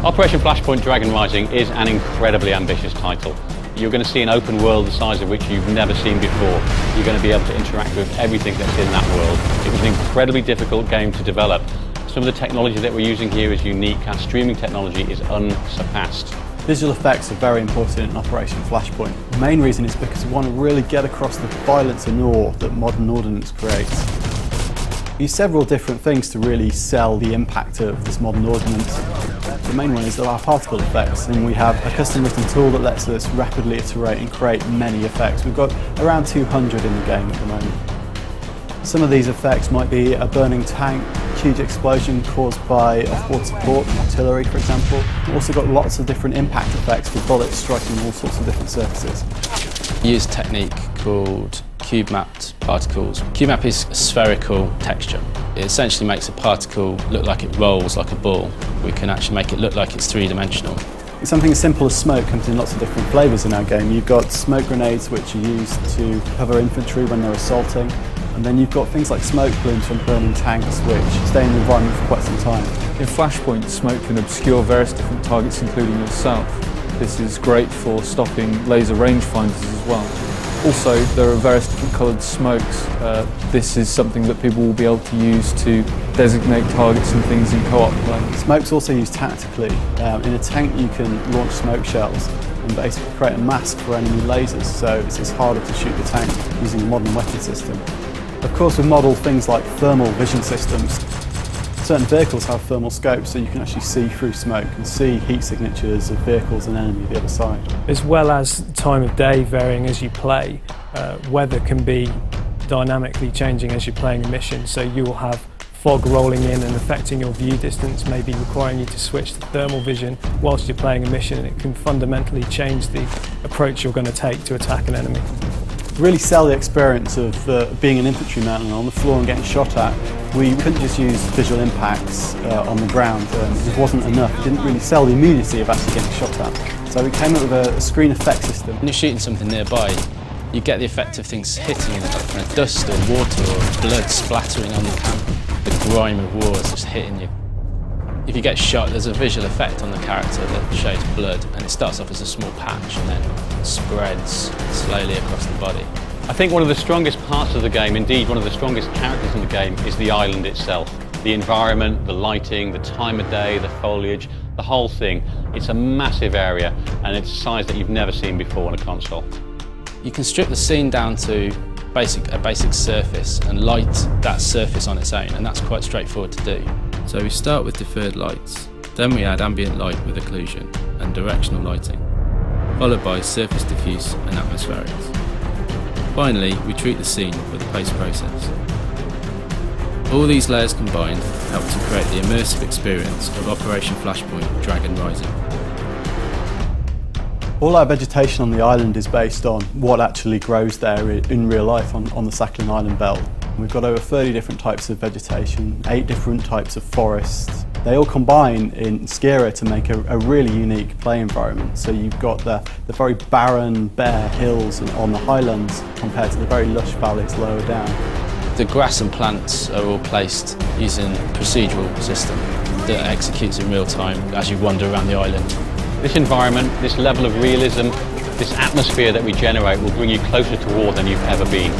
Operation Flashpoint Dragon Rising is an incredibly ambitious title. You're going to see an open world the size of which you've never seen before. You're going to be able to interact with everything that's in that world. It was an incredibly difficult game to develop. Some of the technology that we're using here is unique. Our streaming technology is unsurpassed. Visual effects are very important in Operation Flashpoint. The main reason is because we want to really get across the violence and awe that modern ordnance creates. We use several different things to really sell the impact of this modern ordnance. The main one is our particle effects, and we have a custom written tool that lets us rapidly iterate and create many effects. We've got around 200 in the game at the moment. Some of these effects might be a burning tank, a huge explosion caused by off-board support, artillery for example. We've also got lots of different impact effects for bullets striking all sorts of different surfaces. We use a technique called cube-mapped particles. Cube-map is a spherical texture. It essentially makes a particle look like it rolls like a ball. We can actually make it look like it's three-dimensional. Something as simple as smoke comes in lots of different flavours in our game. You've got smoke grenades which are used to cover infantry when they're assaulting, and then you've got things like smoke plumes from burning tanks which stay in the environment for quite some time. In Flashpoint, smoke can obscure various different targets including yourself. This is great for stopping laser rangefinders as well. Also, there are various different coloured smokes. This is something that people will be able to use to designate targets and things in co-op play. Smoke's also used tactically. In a tank you can launch smoke shells and basically create a mask for enemy lasers, so it's harder to shoot the tank using a modern weapon system. Of course, we've modelled things like thermal vision systems. Certain vehicles have thermal scopes, so you can actually see through smoke and see heat signatures of vehicles and enemy the other side. As well as time of day varying as you play, weather can be dynamically changing as you're playing a mission, so you will have fog rolling in and affecting your view distance, maybe requiring you to switch to thermal vision whilst you're playing a mission, and it can fundamentally change the approach you're going to take to attack an enemy. To really sell the experience of being an infantryman and on the floor and getting shot at, we couldn't just use visual impacts on the ground. It wasn't enough. It didn't really sell the immediacy of actually getting shot at. So we came up with a screen effect system. When you're shooting something nearby, you get the effect of things hitting you, like kind of dust or water or blood splattering on the camp. The grime of war is just hitting you. If you get shot, there's a visual effect on the character that shows blood, and it starts off as a small patch and then spreads slowly across the body. I think one of the strongest parts of the game, indeed one of the strongest characters in the game, is the island itself. The environment, the lighting, the time of day, the foliage, the whole thing. It's a massive area, and it's a size that you've never seen before on a console. You can strip the scene down to a basic surface and light that surface on its own, and that's quite straightforward to do. So we start with deferred lights, then we add ambient light with occlusion and directional lighting, followed by surface diffuse and atmospherics. Finally, we treat the scene with a post-process. All these layers combined help to create the immersive experience of Operation Flashpoint Dragon Rising. All our vegetation on the island is based on what actually grows there in real life on the Sakhalin Island belt. We've got over 30 different types of vegetation, 8 different types of forests. They all combine in Skira to make a really unique play environment. So you've got the very barren, bare hills on the highlands compared to the very lush valleys lower down. The grass and plants are all placed using a procedural system that executes in real time as you wander around the island. This environment, this level of realism, this atmosphere that we generate will bring you closer to war than you've ever been.